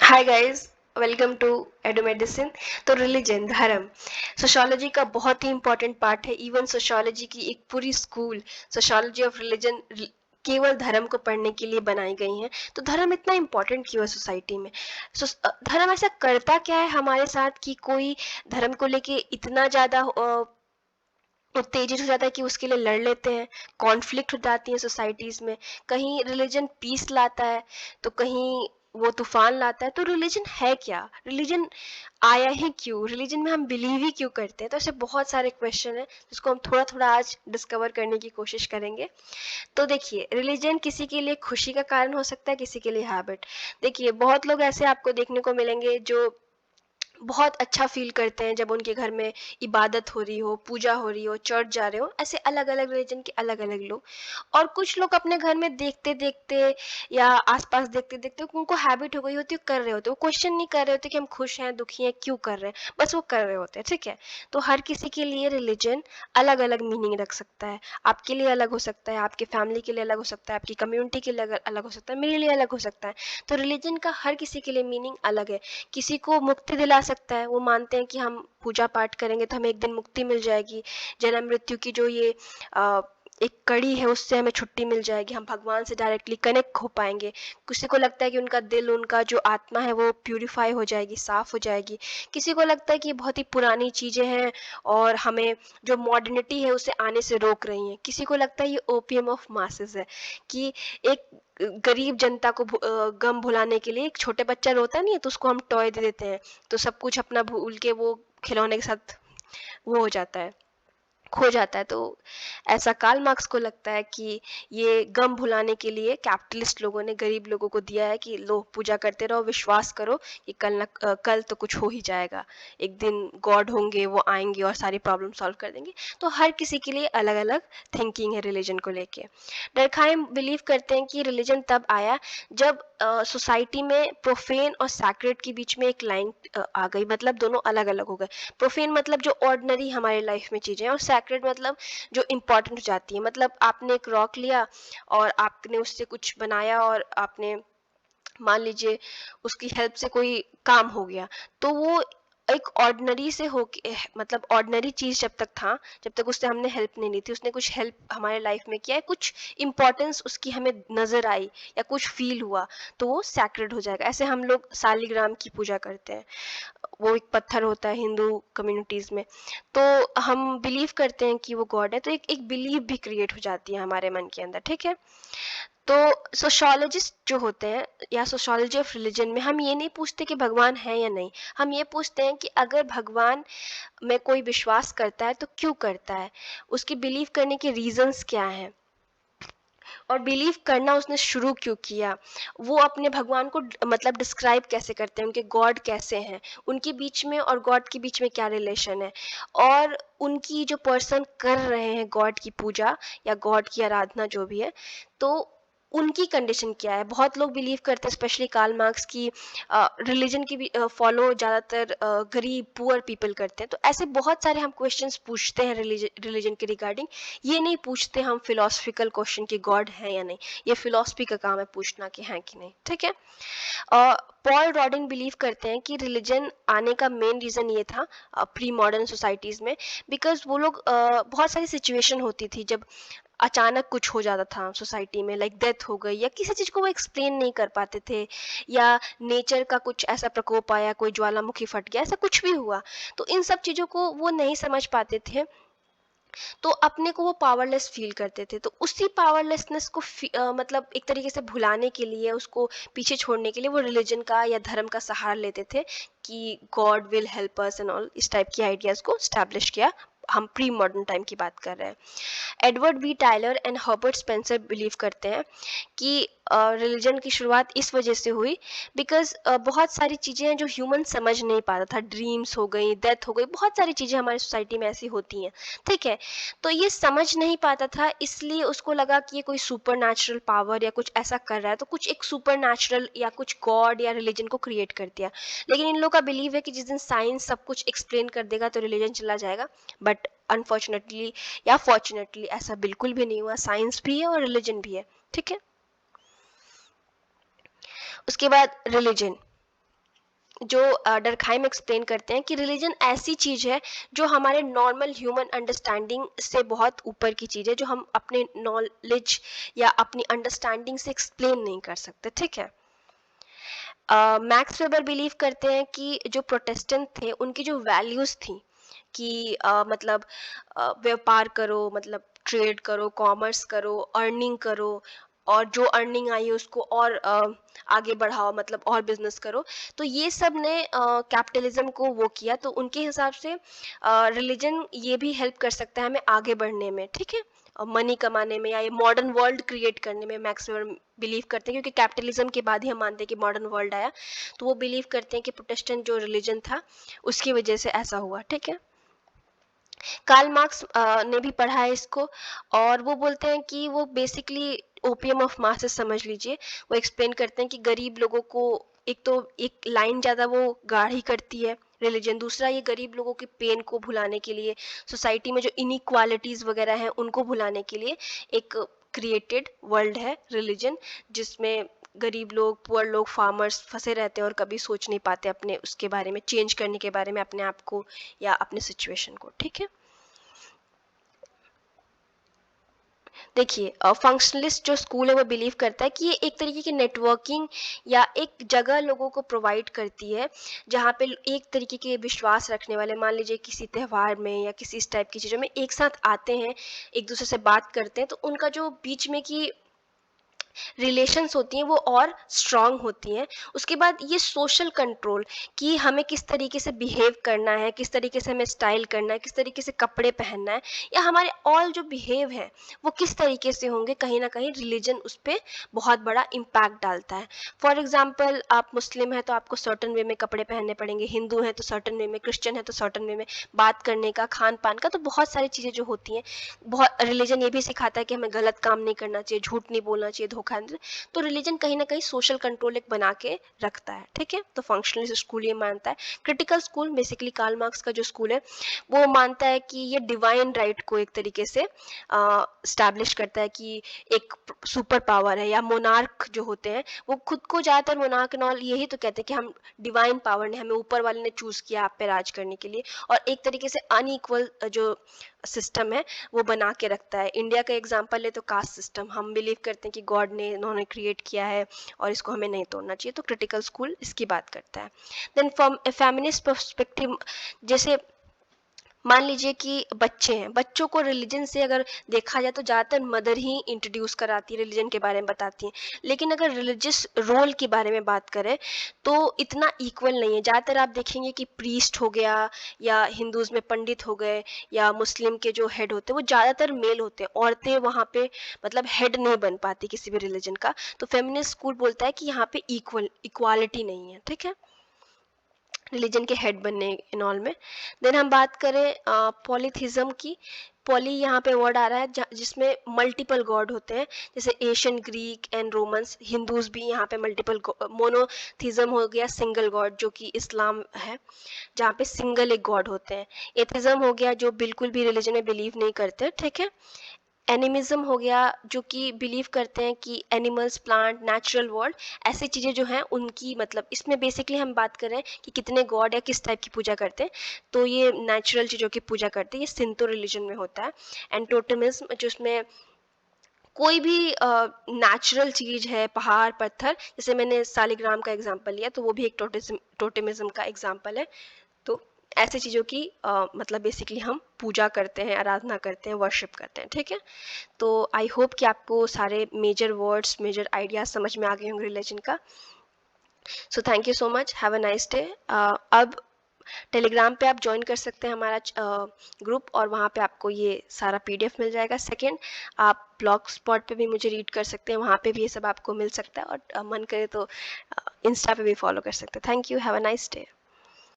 Hi guys, welcome to एडो medicine. तो religion, धर्म, सोशियोलॉजी का बहुत ही इंपॉर्टेंट पार्ट है। इवन सोशियोलॉजी की एक पूरी स्कूल सोशियोलॉजी ऑफ रिलीजन केवल धर्म को पढ़ने के लिए बनाई गई है। तो धर्म इतना इंपॉर्टेंट क्यों है सोसाइटी में? धर्म ऐसा करता क्या है हमारे साथ कि कोई धर्म को लेके इतना ज्यादा उत्तेजित हो जाता है कि उसके लिए लड़ लेते हैं। कॉन्फ्लिक्ट हो जाती है सोसाइटीज में। कहीं रिलीजन पीस लाता है तो कहीं वो तूफान लाता है। तो रिलीजन है क्या? रिलीजन आया ही क्यों? रिलीजन में हम बिलीव ही क्यों करते हैं? तो ऐसे बहुत सारे क्वेश्चन हैं जिसको हम थोड़ा थोड़ा आज डिस्कवर करने की कोशिश करेंगे। तो देखिए, रिलीजन किसी के लिए खुशी का कारण हो सकता है, किसी के लिए हैबिट। देखिए, बहुत लोग ऐसे आपको देखने को मिलेंगे जो बहुत अच्छा फील करते हैं जब उनके घर में इबादत हो रही हो, पूजा हो रही हो, चर्च जा रहे हो। ऐसे अलग अलग रिलीजन के अलग अलग लोग। और कुछ लोग अपने घर में देखते देखते या आसपास देखते देखते उनको हैबिट हो गई होती है, कर रहे होते, वो क्वेश्चन नहीं कर रहे होते कि हम खुश हैं, दुखी हैं, क्यों कर रहे हैं, बस वो कर रहे होते हैं। ठीक है। तो हर किसी के लिए रिलीजन अलग अलग मीनिंग रख सकता है। आपके लिए अलग हो सकता है, आपके फैमिली के लिए अलग हो सकता है, आपकी कम्युनिटी के लिए अलग हो सकता है, मेरे लिए अलग हो सकता है। तो रिलीजन का हर किसी के लिए मीनिंग अलग है। किसी को मुक्ति दिला सकता है, वो मानते हैं कि हम पूजा पाठ करेंगे तो हमें एक दिन मुक्ति मिल जाएगी, जन्म मृत्यु की जो ये एक कड़ी है उससे हमें छुट्टी मिल जाएगी, हम भगवान से डायरेक्टली कनेक्ट हो पाएंगे। किसी को लगता है कि उनका दिल, उनका जो आत्मा है वो प्यूरिफाई हो जाएगी, साफ हो जाएगी। किसी को लगता है कि बहुत ही पुरानी चीजें हैं और हमें जो मॉडर्निटी है उसे आने से रोक रही हैं। किसी को लगता है ये ओपियम ऑफ मासेस है, कि एक गरीब जनता को गम भुलाने के लिए, एक छोटे बच्चा रोता नहीं है तो उसको हम टॉय दे देते हैं, तो सब कुछ अपना भूल के वो खिलौने के साथ वो हो जाता है, खो जाता है। तो ऐसा कार्ल मार्क्स को लगता है कि ये गम भुलाने के लिए कैपिटलिस्ट लोगों ने गरीब लोगों को दिया है कि लो, पूजा करते रहो, विश्वास करो कि कल तो कुछ हो ही जाएगा, एक दिन गॉड होंगे, वो आएंगे और सारी प्रॉब्लम सॉल्व कर देंगे। तो हर किसी के लिए अलग अलग थिंकिंग है रिलीजन को लेके। डरखाइम बिलीव करते हैं कि रिलीजन तब आया जब सोसाइटी में प्रोफेन और सैक्रेड के बीच में एक लाइन आ गई, मतलब दोनों अलग अलग हो गए। प्रोफेन मतलब जो ऑर्डिनरी हमारे लाइफ में चीजें हैं, और सैक्रेड मतलब जो इम्पोर्टेंट हो जाती है। मतलब आपने एक रॉक लिया और आपने उससे कुछ बनाया और आपने, मान लीजिए, उसकी हेल्प से कोई काम हो गया, तो वो एक ऑर्डिनरी से होके, मतलब ऑर्डिनरी चीज जब तक था, जब तक उससे हमने हेल्प नहीं ली थी, उसने कुछ हेल्प हमारे लाइफ में किया है, कुछ इंपॉर्टेंस उसकी हमें नजर आई या कुछ फील हुआ, तो वो सैक्रेड हो जाएगा। ऐसे हम लोग सालिग्राम की पूजा करते हैं, वो एक पत्थर होता है हिंदू कम्युनिटीज में। तो हम बिलीव करते हैं कि वो गॉड है, तो एक एक बिलीव भी क्रिएट हो जाती है हमारे मन के अंदर। ठीक है। तो सोशियोलॉजिस्ट जो होते हैं, या सोशियोलॉजी ऑफ रिलीजन में, हम ये नहीं पूछते कि भगवान है या नहीं, हम ये पूछते हैं कि अगर भगवान में कोई विश्वास करता है तो क्यों करता है, उसकी बिलीव करने के रीजंस क्या हैं, और बिलीव करना उसने शुरू क्यों किया, वो अपने भगवान को मतलब डिस्क्राइब कैसे करते हैं, उनके गॉड कैसे हैं, उनके बीच में और गॉड के बीच में क्या रिलेशन है, और उनकी जो पर्सन कर रहे हैं गॉड की पूजा या गॉड की आराधना जो भी है, तो उनकी कंडीशन क्या है। बहुत लोग बिलीव करते हैं, स्पेशली कार्ल मार्क्स की, रिलीजन की भी फॉलो ज़्यादातर गरीब पुअर पीपल करते हैं। तो ऐसे बहुत सारे हम क्वेश्चंस पूछते हैं रिलीजन के रिगार्डिंग। ये नहीं पूछते हम फिलोसफिकल क्वेश्चन कि गॉड है या नहीं, ये फिलोसफी का काम है पूछना कि है कि नहीं। ठीक है। पॉल रॉडिन बिलीव करते हैं कि रिलीजन आने का मेन रीज़न ये था प्री मॉडर्न सोसाइटीज़ में, बिकॉज वो लोग बहुत सारी सिचुएशन होती थी जब अचानक कुछ हो जाता था सोसाइटी में, लाइक डेथ हो गई, या किसी चीज़ को वो एक्सप्लेन नहीं कर पाते थे, या नेचर का कुछ ऐसा प्रकोप आया, कोई ज्वालामुखी फट गया, ऐसा कुछ भी हुआ, तो इन सब चीज़ों को वो नहीं समझ पाते थे, तो अपने को वो पावरलेस फील करते थे। तो उसी पावरलेसनेस को मतलब एक तरीके से भुलाने के लिए, उसको पीछे छोड़ने के लिए वो रिलीजन का या धर्म का सहारा लेते थे कि God will help us and all, इस टाइप की आइडियाज को स्टैब्लिश किया। हम प्री मॉडर्न टाइम की बात कर रहे हैं। Edward B Tylor and Herbert Spencer believe करते हैं कि रिलीजन की शुरुआत इस वजह से हुई बिकॉज बहुत सारी चीज़ें हैं जो ह्यूमन समझ नहीं पाता था। ड्रीम्स हो गई, डेथ हो गई, बहुत सारी चीज़ें हमारी सोसाइटी में ऐसी होती हैं। ठीक है। तो ये समझ नहीं पाता था, इसलिए उसको लगा कि ये कोई सुपर नेचुरल पावर या कुछ ऐसा कर रहा है, तो कुछ एक सुपर नेचुरल या कुछ गॉड या रिलीजन को क्रिएट कर दिया। लेकिन इन लोगों का बिलीव है कि जिस दिन साइंस सब कुछ एक्सप्लेन कर देगा तो रिलीजन चला जाएगा। बट अनफॉर्चुनेटली या फॉर्चुनेटली ऐसा बिल्कुल भी नहीं हुआ। साइंस भी है और रिलीजन भी है। ठीक है। उसके बाद रिलीजन, जो डरखाइम एक्सप्लेन करते हैं कि रिलीजन ऐसी चीज है जो हमारे नॉर्मल ह्यूमन अंडरस्टैंडिंग से बहुत ऊपर की चीज है, जो हम अपने नॉलेज या अपनी अंडरस्टैंडिंग से एक्सप्लेन नहीं कर सकते। ठीक है। मैक्स वेबर बिलीव करते हैं कि जो प्रोटेस्टेंट थे उनकी जो वैल्यूज थी कि मतलब व्यापार करो, मतलब ट्रेड करो, कॉमर्स करो, अर्निंग करो, और जो अर्निंग आई है उसको और आगे बढ़ाओ, मतलब और बिजनेस करो। तो ये सब ने कैपिटलिज्म को वो किया। तो उनके हिसाब से रिलीजन ये भी हेल्प कर सकता है हमें आगे बढ़ने में। ठीक है। मनी कमाने में या ये मॉडर्न वर्ल्ड क्रिएट करने में मैक्स वेबर बिलीव करते हैं, क्योंकि कैपिटलिज्म के बाद ही हम मानते हैं कि मॉडर्न वर्ल्ड आया। तो वो बिलीव करते हैं कि प्रोटेस्टेंट जो रिलीजन था उसकी वजह से ऐसा हुआ। ठीक है। कार्ल मार्क्स ने भी पढ़ा है इसको, और वो बोलते हैं कि वो बेसिकली ओपियम ऑफ मासेस समझ लीजिए। वो एक्सप्लेन करते हैं कि गरीब लोगों को एक तो एक लाइन ज़्यादा वो गाढ़ी करती है रिलीजन, दूसरा ये गरीब लोगों की पेन को भुलाने के लिए, सोसाइटी में जो इनइक्वालिटीज़ वगैरह हैं उनको भुलाने के लिए एक क्रिएटेड वर्ल्ड है रिलीजन, जिसमें गरीब लोग, पुअर लोग, फार्मर्स फंसे रहते हैं और कभी सोच नहीं पाते अपने उसके बारे में, चेंज करने के बारे में अपने आप को या अपने सिचुएशन को। ठीक है। देखिए, फंक्शनलिस्ट जो स्कूल है वो बिलीव करता है कि ये एक तरीके की नेटवर्किंग या एक जगह लोगों को प्रोवाइड करती है जहाँ पे एक तरीके के विश्वास रखने वाले, मान लीजिए किसी त्यौहार में या किसी इस टाइप की चीज़ों में एक साथ आते हैं, एक दूसरे से बात करते हैं, तो उनका जो बीच में की रिलेशंस होती हैं वो और स्ट्रांग होती हैं। उसके बाद ये सोशल कंट्रोल कि हमें किस तरीके से बिहेव करना है, किस तरीके से हमें स्टाइल करना है, किस तरीके से कपड़े पहनना है, या हमारे ऑल जो बिहेव है वो किस तरीके से होंगे, कहीं ना कहीं रिलीजन उस पर बहुत बड़ा इम्पैक्ट डालता है। फॉर एग्जाम्पल, आप मुस्लिम हैं तो आपको सर्टन वे में कपड़े पहनने पड़ेंगे, हिंदू हैं तो सर्टन वे में, क्रिश्चियन है तो सर्टन वे में, बात करने का, खान पान का, तो बहुत सारी चीज़ें जो होती हैं। बहुत रिलीजन ये भी सिखाता है कि हमें गलत काम नहीं करना चाहिए, झूठ नहीं बोलना चाहिए, धोखा नहीं। तो रिलीजन कहीं ना कहीं सोशल कंट्रोल एक बना के रखता है। ठीक है। तो फंक्शनलिस्ट स्कूल ये मानता है। Critical school basically Karl Marx का जो स्कूल है वो मानता है कि ये डिवाइन राइट को एक तरीके से स्टैब्लिश करता है कि एक सुपर पावर है, या मोनार्क जो होते हैं वो खुद को, ज़्यादातर मोनार्क नॉल यही तो कहते हैं कि हम डिवाइन पावर ने, हमें ऊपर वाले ने चूज किया आप पे राज करने के लिए, और एक तरीके से अनइक्वल जो सिस्टम है वो बना के रखता है। इंडिया का एग्जांपल है तो कास्ट सिस्टम, हम बिलीव करते हैं कि गॉड ने, इन्होंने क्रिएट किया है और इसको हमें नहीं तोड़ना चाहिए। तो क्रिटिकल स्कूल इसकी बात करता है। Then from a feminist perspective, जैसे मान लीजिए कि बच्चे हैं, बच्चों को रिलीजन से अगर देखा जाए तो ज़्यादातर मदर ही इंट्रोड्यूस कराती है, रिलीजन के बारे में बताती हैं। लेकिन अगर रिलीजियस रोल के बारे में बात करें तो इतना इक्वल नहीं है। ज़्यादातर आप देखेंगे कि प्रीस्ट हो गया, या हिंदूज़ में पंडित हो गए, या मुस्लिम के जो हेड होते हैं वो ज़्यादातर मेल होते हैं, औरतें वहाँ पे मतलब हेड नहीं बन पाती किसी भी रिलीजन का। तो फेमिनिस्ट स्कूल बोलता है कि यहाँ पे इक्वालिटी नहीं है। ठीक है। रिलीजन के हेड बनने इन ऑल में। देन हम बात करें पॉलीथिज्म की। पॉली यहाँ पे वर्ड आ रहा है जिसमें मल्टीपल गॉड होते हैं, जैसे Asian, Greek and Romans, Hindus भी यहाँ पे मल्टीपल। मोनोथिज्म हो गया सिंगल गॉड, जो कि इस्लाम है जहाँ पे सिंगल एक गॉड होते हैं। एथिज्म हो गया जो बिल्कुल भी रिलीजन में बिलीव नहीं करते। ठीक है। एनिमिज्म हो गया जो कि बिलीव करते हैं कि एनिमल्स, प्लांट, नेचुरल वर्ल्ड, ऐसी चीज़ें जो हैं उनकी, मतलब इसमें बेसिकली हम बात कर रहे हैं कि कितने गॉड या किस टाइप की पूजा करते हैं। तो ये नेचुरल चीज़ों की पूजा करते हैं, ये सिंतो रिलीजन में होता है। एंड टोटेमिज्म जिसमें कोई भी नेचुरल चीज़ है, पहाड़, पत्थर, जैसे मैंने सालिग्राम का एग्जाम्पल लिया तो वो भी एक टोटेमिज्म का एग्जाम्पल है। तो ऐसे चीज़ों की मतलब बेसिकली हम पूजा करते हैं, आराधना करते हैं, वर्शिप करते हैं। ठीक है। तो आई होप कि आपको सारे मेजर वर्ड्स, मेजर आइडियाज समझ में आ गए होंगे रिलीजन का। So thank you so much, have a nice day. अब टेलीग्राम पे आप ज्वाइन कर सकते हैं हमारा ग्रुप, और वहाँ पे आपको ये सारा पीडीएफ मिल जाएगा। सेकंड, आप ब्लॉग स्पॉट पे भी मुझे रीड कर सकते हैं, वहाँ पे भी ये सब आपको मिल सकता है, और मन करे तो इंस्टा पे भी फॉलो कर सकते हैं। Thank you, have a nice day.